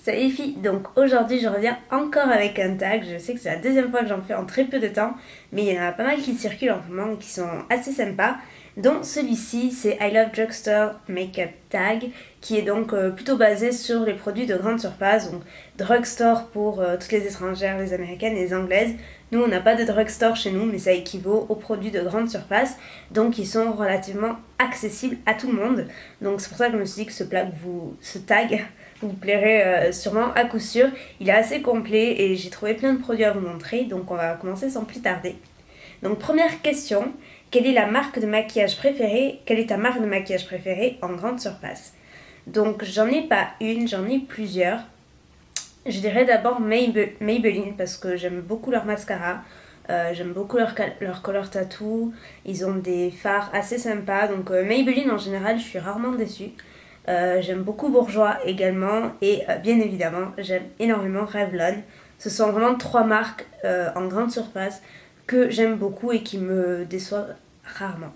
Salut les filles, donc aujourd'hui je reviens encore avec un tag. Je sais que c'est la deuxième fois que j'en fais en très peu de temps, mais il y en a pas mal qui circulent en ce moment et qui sont assez sympas. Donc celui-ci c'est I Love Drugstore Makeup Tag, qui est donc plutôt basé sur les produits de grande surface, donc drugstore pour toutes les étrangères, les américaines et les anglaises. Nous on n'a pas de drugstore chez nous, mais ça équivaut aux produits de grande surface, donc ils sont relativement accessibles à tout le monde. Donc c'est pour ça que je me suis dit que ce tag vous plairait sûrement à coup sûr. Il est assez complet et j'ai trouvé plein de produits à vous montrer, donc on va commencer sans plus tarder. Donc première question, quelle est la marque de maquillage préférée? Quelle est ta marque de maquillage préférée en grande surface? Donc j'en ai pas une, j'en ai plusieurs. Je dirais d'abord Maybelline parce que j'aime beaucoup leur mascara. J'aime beaucoup leur color tattoo. Ils ont des fards assez sympas. Donc Maybelline en général, je suis rarement déçue. J'aime beaucoup Bourjois également. Et bien évidemment, j'aime énormément Revlon. Ce sont vraiment trois marques en grande surface que j'aime beaucoup et qui me déçoivent rarement.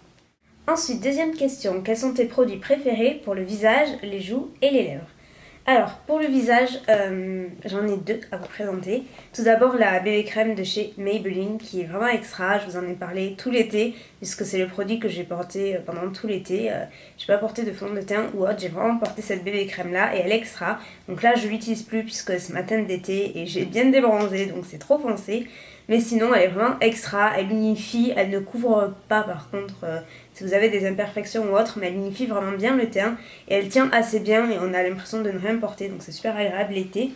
Ensuite, deuxième question. Quels sont tes produits préférés pour le visage, les joues et les lèvres? Alors, pour le visage, j'en ai deux à vous présenter. Tout d'abord, la bébé crème de chez Maybelline, qui est vraiment extra. Je vous en ai parlé tout l'été, puisque c'est le produit que j'ai porté pendant tout l'été. Je n'ai pas porté de fond de teint ou autre, j'ai vraiment porté cette bébé crème-là, et elle est extra. Donc là, je ne l'utilise plus, puisque c'est ma teinte d'été, et j'ai bien débronzé, donc c'est trop foncé. Mais sinon, elle est vraiment extra, elle unifie, elle ne couvre pas par contre si vous avez des imperfections ou autres, mais elle unifie vraiment bien le teint et elle tient assez bien et on a l'impression de ne rien porter, donc c'est super agréable l'été.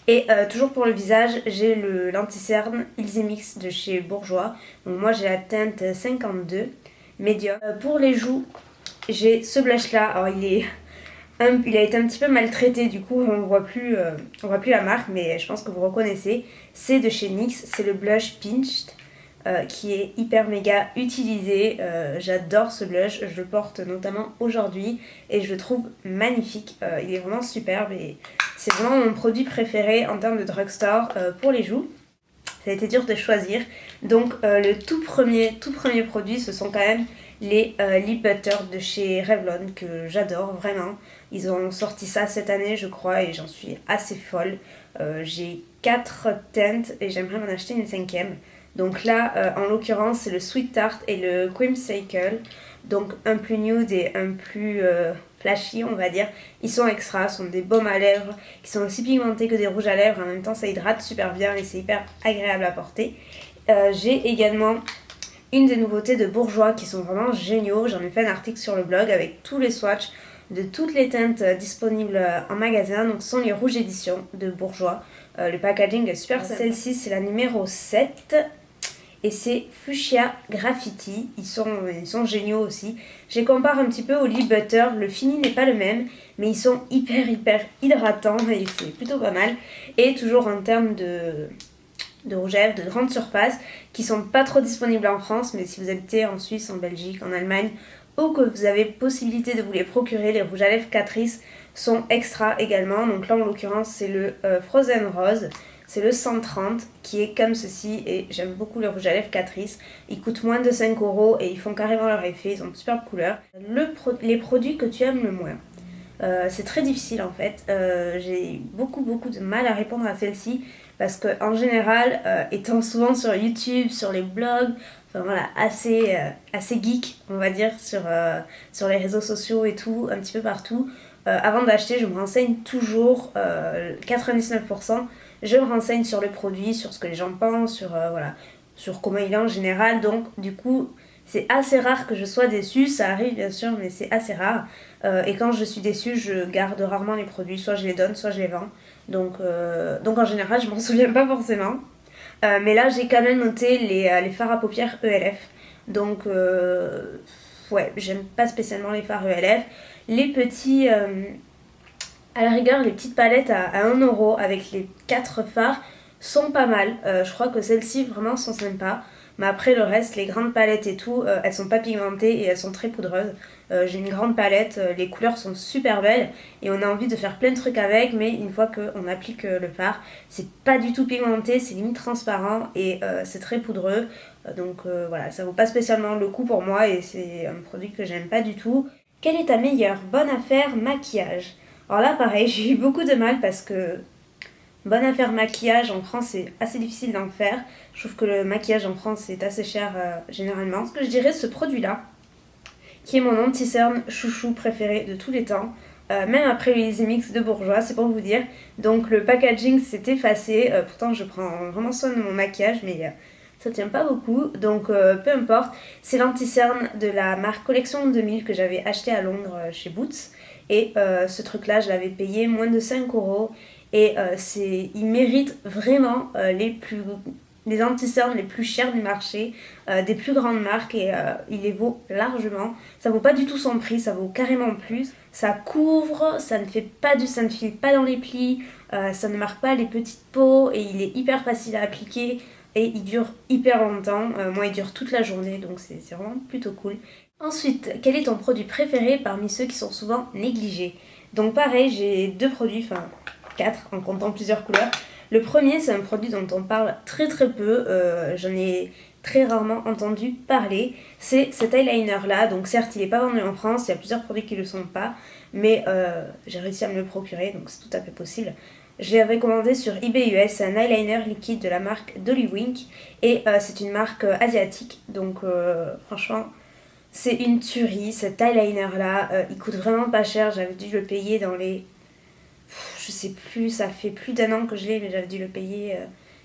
Et toujours pour le visage, j'ai le l'anti-cerne Ilse Mix de chez Bourjois. Donc moi j'ai la teinte 52 médium. Pour les joues, j'ai ce blush là. Alors il a été un petit peu maltraité, du coup on voit plus la marque, mais je pense que vous reconnaissez. C'est de chez NYX, c'est le blush Pinched, qui est hyper méga utilisé. J'adore ce blush, je le porte notamment aujourd'hui et je le trouve magnifique. Il est vraiment superbe et c'est vraiment mon produit préféré en termes de drugstore pour les joues. Ça a été dur de choisir. Donc le tout premier produit, ce sont quand même les lip butter de chez Revlon que j'adore vraiment. Ils ont sorti ça cette année je crois et j'en suis assez folle. J'ai 4 teintes et j'aimerais m'en acheter une 5e. Donc là en l'occurrence c'est le Sweet Tart et le Creamsicle. Donc un plus nude et un plus flashy on va dire. Ils sont extra, sont des baumes à lèvres qui sont aussi pigmentés que des rouges à lèvres. En même temps ça hydrate super bien et c'est hyper agréable à porter. J'ai également une des nouveautés de Bourjois qui sont vraiment géniaux. J'en ai fait un article sur le blog avec tous les swatchs de toutes les teintes disponibles en magasin. Donc ce sont les rouges éditions de Bourjois. Le packaging est super sympa. Celle-ci c'est la numéro 7 et c'est Fuchsia Graffiti. Ils sont géniaux aussi. Je les compare un petit peu au lip butter. Le fini n'est pas le même, mais ils sont hyper hydratants et c'est plutôt pas mal. Et toujours en termes de rouge à lèvres de grande surface qui sont pas trop disponibles en France, mais si vous habitez en Suisse, en Belgique, en Allemagne ou que vous avez possibilité de vous les procurer, les rouges à lèvres Catrice sont extra également. Donc là en l'occurrence c'est le Frozen Rose, c'est le 130 qui est comme ceci et j'aime beaucoup les rouges à lèvres Catrice. Ils coûtent moins de 5€ et ils font carrément leur effet, ils ont de superbes couleurs. Les produits que tu aimes le moins. C'est très difficile en fait. J'ai beaucoup de mal à répondre à celle-ci parce que en général, étant souvent sur YouTube, sur les blogs, enfin voilà, assez geek on va dire sur les réseaux sociaux et tout, un petit peu partout. Avant d'acheter, je me renseigne toujours, 99%. Je me renseigne sur le produit, sur ce que les gens pensent, sur comment il est en général. Donc du coup, c'est assez rare que je sois déçue, ça arrive bien sûr, mais c'est assez rare. Et quand je suis déçue, je garde rarement les produits, soit je les donne, soit je les vends. Donc en général, je m'en souviens pas forcément. Mais là, j'ai quand même noté les fards à paupières ELF. Donc, ouais, j'aime pas spécialement les fards ELF. Les petits, à la rigueur, les petites palettes à 1€ avec les 4 fards sont pas mal. Je crois que celles-ci vraiment sont sympas. Mais après le reste, les grandes palettes et tout, elles sont pas pigmentées et elles sont très poudreuses. J'ai une grande palette, les couleurs sont super belles et on a envie de faire plein de trucs avec, mais une fois qu'on applique le fard, c'est pas du tout pigmenté, c'est limite transparent et c'est très poudreux. Donc voilà, ça vaut pas spécialement le coup pour moi et c'est un produit que j'aime pas du tout. Quelle est ta meilleure bonne affaire maquillage? Alors là pareil, j'ai eu beaucoup de mal parce que Bonne affaire maquillage, en France c'est assez difficile d'en faire. Je trouve que le maquillage en France est assez cher généralement. Ce que je dirais, ce produit-là, qui est mon anti-cerne chouchou préféré de tous les temps. Même après les Mix de Bourjois, c'est pour vous dire. Donc le packaging s'est effacé. Pourtant je prends vraiment soin de mon maquillage, mais ça tient pas beaucoup. Donc peu importe. C'est l'anti-cerne de la marque Collection 2000 que j'avais acheté à Londres chez Boots. Et ce truc-là, je l'avais payé moins de 5 €. Et il mérite vraiment les anti-cernes les plus chers du marché, des plus grandes marques, et il les vaut largement. Ça vaut pas du tout son prix, ça vaut carrément plus. Ça couvre, ça ne file pas dans les plis, ça ne marque pas les petites peaux, et il est hyper facile à appliquer et il dure hyper longtemps. Moi il dure toute la journée, donc c'est vraiment plutôt cool. Ensuite, quel est ton produit préféré parmi ceux qui sont souvent négligés? Donc pareil, j'ai 2 produits, enfin 4 en comptant plusieurs couleurs. Le premier, c'est un produit dont on parle très très peu, j'en ai très rarement entendu parler. C'est cet eyeliner là, donc certes il n'est pas vendu en France, il y a plusieurs produits qui ne le sont pas, mais j'ai réussi à me le procurer, donc c'est tout à fait possible. Je l'avais commandé sur eBay US, c'est un eyeliner liquide de la marque Dollywink, et c'est une marque asiatique, donc franchement c'est une tuerie. Cet eyeliner là, il coûte vraiment pas cher, j'avais dû le payer dans les... je sais plus, ça fait plus d'1 an que je l'ai, mais j'avais dû le payer,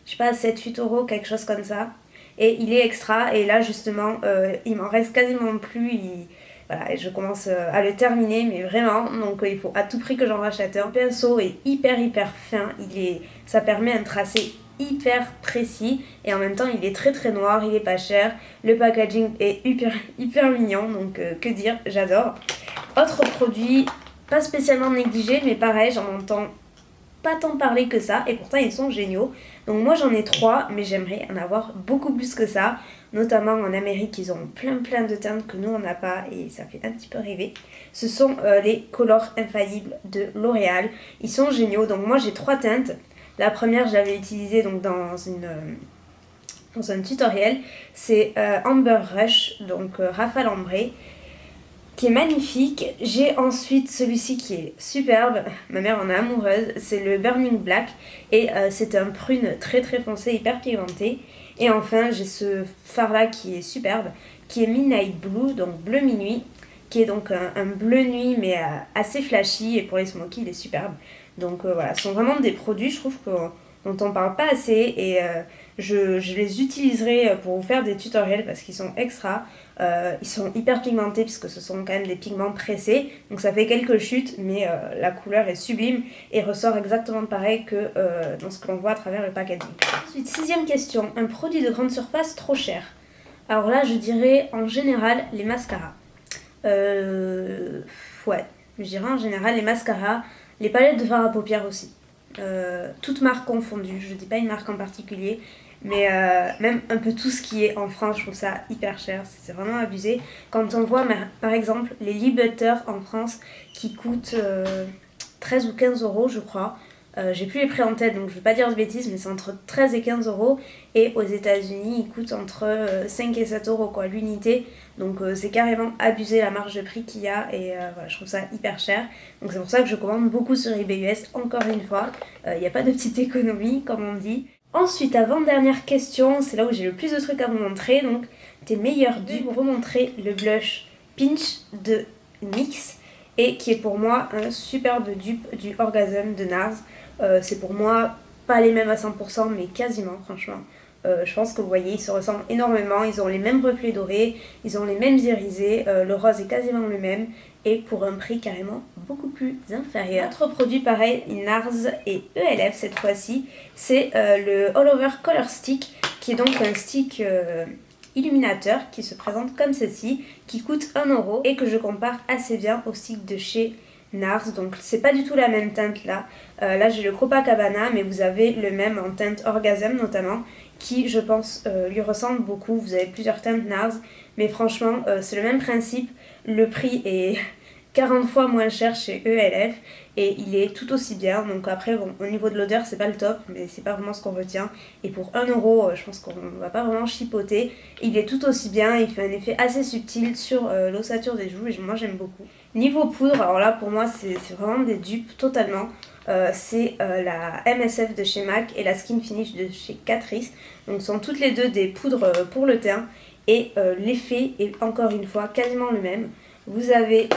je sais pas, 7-8 €, quelque chose comme ça. Et il est extra, et là justement, il m'en reste quasiment plus. Voilà, et je commence à le terminer, mais vraiment, donc il faut à tout prix que j'en rachète un. Le pinceau est hyper fin, ça permet un tracé hyper précis, et en même temps il est très très noir, il est pas cher. Le packaging est hyper mignon, donc que dire, j'adore. Autre produit, pas spécialement négligé, mais pareil, j'en entends pas tant parler que ça, et pourtant ils sont géniaux. Donc moi j'en ai 3, mais j'aimerais en avoir beaucoup plus que ça. Notamment en Amérique, ils ont plein de teintes que nous on n'a pas, et ça fait un petit peu rêver. Ce sont les Color Infaillibles de L'Oréal. Ils sont géniaux. Donc moi j'ai 3 teintes. La première, je l'avais utilisée donc dans un tutoriel. C'est Amber Rush, donc rafale ambrée, qui est magnifique. J'ai ensuite celui-ci qui est superbe, ma mère en est amoureuse, c'est le Burning Black, et c'est un prune très foncé, hyper pigmenté. Et enfin j'ai ce fard là qui est superbe, qui est Midnight Blue, donc bleu minuit, qui est donc un bleu nuit, mais assez flashy, et pour les smokies il est superbe. Donc voilà, ce sont vraiment des produits, je trouve, dont on parle pas assez, et je les utiliserai pour vous faire des tutoriels parce qu'ils sont extra. Ils sont hyper pigmentés puisque ce sont quand même des pigments pressés, donc ça fait quelques chutes, mais la couleur est sublime et ressort exactement pareil que dans ce que l'on voit à travers le packaging. Ensuite, 6e question, un produit de grande surface trop cher? Alors là je dirais en général les mascaras. Ouais, je dirais en général les mascaras, les palettes de fard à paupières aussi. Toutes marques confondues, je dis pas une marque en particulier, mais même un peu tout ce qui est en France, je trouve ça hyper cher, c'est vraiment abusé. Quand on voit par exemple les Lip Butter en France qui coûtent 13 ou 15 € je crois, j'ai plus les prix en tête donc je vais pas dire de bêtises, mais c'est entre 13 et 15 €, et aux États-Unis ils coûtent entre 5 et 7 € quoi l'unité, donc c'est carrément abusé la marge de prix qu'il y a, et voilà, je trouve ça hyper cher. Donc c'est pour ça que je commande beaucoup sur eBay US, encore une fois, il n'y a pas de petite économie comme on dit. Ensuite, avant-dernière question, c'est là où j'ai le plus de trucs à vous montrer, donc tes meilleurs dupes. Pour vous montrer le blush Pinch de NYX, et qui est pour moi un superbe dupe du Orgasm de NARS. C'est pour moi pas les mêmes à 100%, mais quasiment, franchement. Je pense que vous voyez, ils se ressemblent énormément, ils ont les mêmes reflets dorés, ils ont les mêmes irisés, le rose est quasiment le même, et pour un prix carrément beaucoup plus inférieur. Autre produit pareil, NARS et ELF cette fois-ci, c'est le All Over Color Stick, qui est donc un stick illuminateur qui se présente comme ceci, qui coûte 1 € et que je compare assez bien au stick de chez NARS. Donc c'est pas du tout la même teinte là. Là j'ai le Copacabana, mais vous avez le même en teinte Orgasm notamment, qui je pense lui ressemble beaucoup. Vous avez plusieurs teintes NARS, mais franchement c'est le même principe. Le prix est 40 fois moins cher chez ELF et il est tout aussi bien. Donc après bon, au niveau de l'odeur c'est pas le top, mais c'est pas vraiment ce qu'on retient, et pour 1 € je pense qu'on va pas vraiment chipoter. Il est tout aussi bien, il fait un effet assez subtil sur l'ossature des joues, et moi j'aime beaucoup. Niveau poudre, alors là pour moi c'est vraiment des dupes totalement. c'est la MSF de chez MAC et la Skin Finish de chez Catrice. Donc ce sont toutes les deux des poudres pour le teint et l'effet est encore une fois quasiment le même. Vous avez,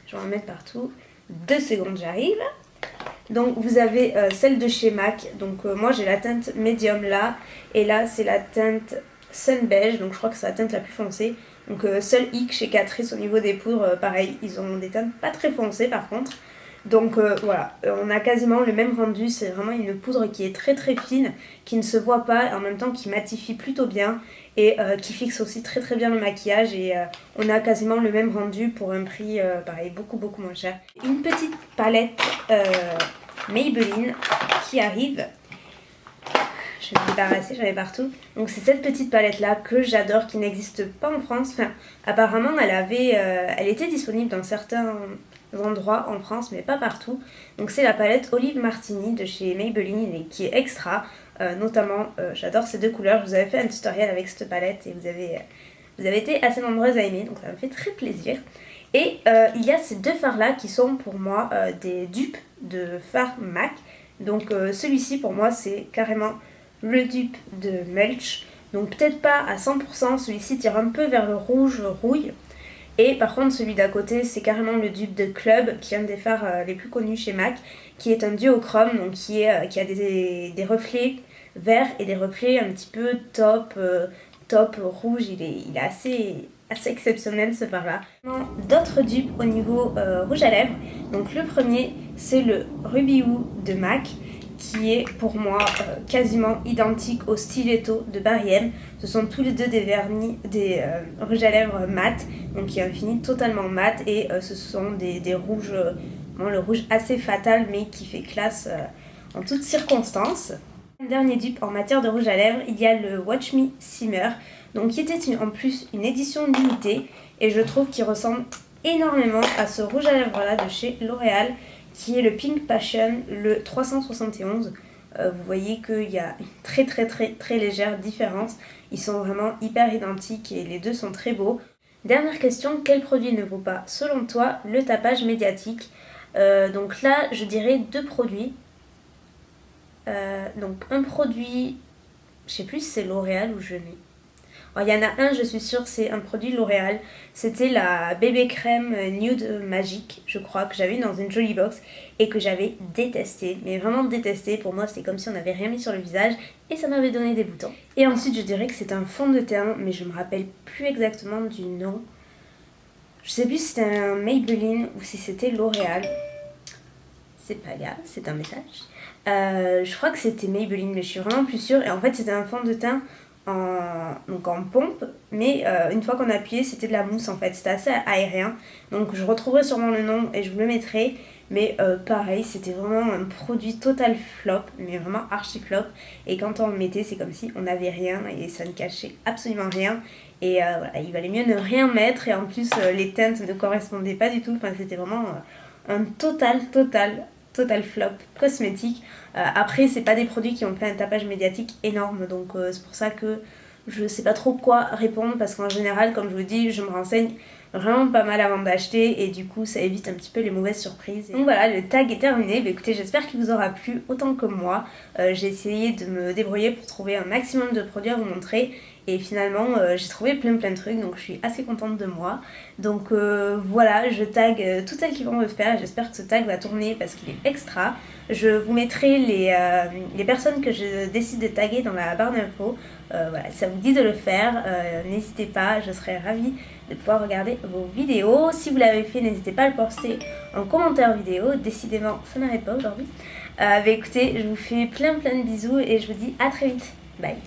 je vais en mettre partout, 2 secondes j'arrive. Donc vous avez celle de chez MAC, donc moi j'ai la teinte médium là, et là c'est la teinte Sun Beige, donc je crois que c'est la teinte la plus foncée. Donc seul hic chez Catrice au niveau des poudres, pareil, ils ont des teintes pas très foncées par contre. Donc voilà, on a quasiment le même rendu, c'est vraiment une poudre qui est très très fine, qui ne se voit pas, et en même temps qui matifie plutôt bien, et qui fixe aussi très très bien le maquillage, et on a quasiment le même rendu pour un prix pareil, beaucoup moins cher. Une petite palette Maybelline qui arrive. Je vais me débarrasser, j'en ai partout. Donc c'est cette petite palette là que j'adore, qui n'existe pas en France. Enfin, apparemment elle était disponible dans certains endroits en France, mais pas partout. Donc c'est la palette Olive Martini de chez Maybelline et qui est extra. Notamment, j'adore ces 2 couleurs. Je vous avais fait un tutoriel avec cette palette et vous avez été assez nombreuses à aimer, donc ça me fait très plaisir. Et il y a ces 2 fards là qui sont pour moi des dupes de fards MAC. Donc celui-ci pour moi c'est carrément le dupe de Mulch. Donc peut-être pas à 100%, celui-ci tire un peu vers le rouge rouille. Et par contre celui d'à côté c'est carrément le dupe de Club, qui est un des fards les plus connus chez MAC, qui est un duochrome, donc qui a des reflets verts et des reflets un petit peu top rouge. Il est assez exceptionnel ce fard là. D'autres dupes au niveau rouge à lèvres. Donc le premier c'est le Ruby Woo de MAC, qui est pour moi quasiment identique au Stiletto de Barry M. Ce sont tous les deux des vernis, des rouges à lèvres mat, donc qui est un fini totalement mat, et ce sont des rouges, le rouge assez fatal mais qui fait classe en toutes circonstances. Dernier dupe en matière de rouge à lèvres, il y a le Watch Me Simmer, donc qui était en plus une édition limitée, et je trouve qu'il ressemble énormément à ce rouge à lèvres là de chez L'Oréal, qui est le Pink Passion, le 371. Vous voyez qu'il y a une très légère différence. Ils sont vraiment hyper identiques et les deux sont très beaux. Dernière question, quel produit ne vaut pas, selon toi, le tapage médiatique? Donc là, je dirais 2 produits. Donc un produit, je sais plus si c'est L'Oréal ou je n'ai. Il y en a un, je suis sûre, c'est un produit L'Oréal. C'était la bébé crème Nude Magique, je crois, que j'avais dans une jolie box et que j'avais détesté. Mais vraiment détesté. Pour moi, c'était comme si on n'avait rien mis sur le visage et ça m'avait donné des boutons. Et ensuite, je dirais que c'est un fond de teint, mais je me rappelle plus exactement du nom. Je sais plus si c'était un Maybelline ou si c'était L'Oréal. C'est pas grave, c'est un message. Je crois que c'était Maybelline, mais je suis vraiment plus sûre. Et en fait, c'était un fond de teint en pompe, mais une fois qu'on appuyait c'était de la mousse en fait, c'était assez aérien, donc je retrouverai sûrement le nom et je vous le mettrai, mais pareil, c'était vraiment un produit total flop, mais vraiment archi flop, et quand on le mettait c'est comme si on n'avait rien et ça ne cachait absolument rien, et voilà, il valait mieux ne rien mettre, et en plus les teintes ne correspondaient pas du tout, enfin c'était vraiment un total flop cosmétique. Après, c'est pas des produits qui ont fait un tapage médiatique énorme, donc c'est pour ça que je sais pas trop quoi répondre, parce qu'en général, comme je vous dis, je me renseigne vraiment pas mal avant d'acheter, et du coup ça évite un petit peu les mauvaises surprises. Donc voilà, le tag est terminé. Écoutez, j'espère qu'il vous aura plu autant que moi. J'ai essayé de me débrouiller pour trouver un maximum de produits à vous montrer, et finalement j'ai trouvé plein de trucs, donc je suis assez contente de moi. Donc voilà, je tag toutes celles qui vont me faire, j'espère que ce tag va tourner parce qu'il est extra. Je vous mettrai les personnes que je décide de taguer dans la barre d'infos. Voilà, si ça vous dit de le faire, n'hésitez pas, je serai ravie de pouvoir regarder vos vidéos. Si vous l'avez fait, n'hésitez pas à le poster en commentaire vidéo. Décidément, ça n'arrête pas aujourd'hui. Écoutez, je vous fais plein de bisous et je vous dis à très vite. Bye.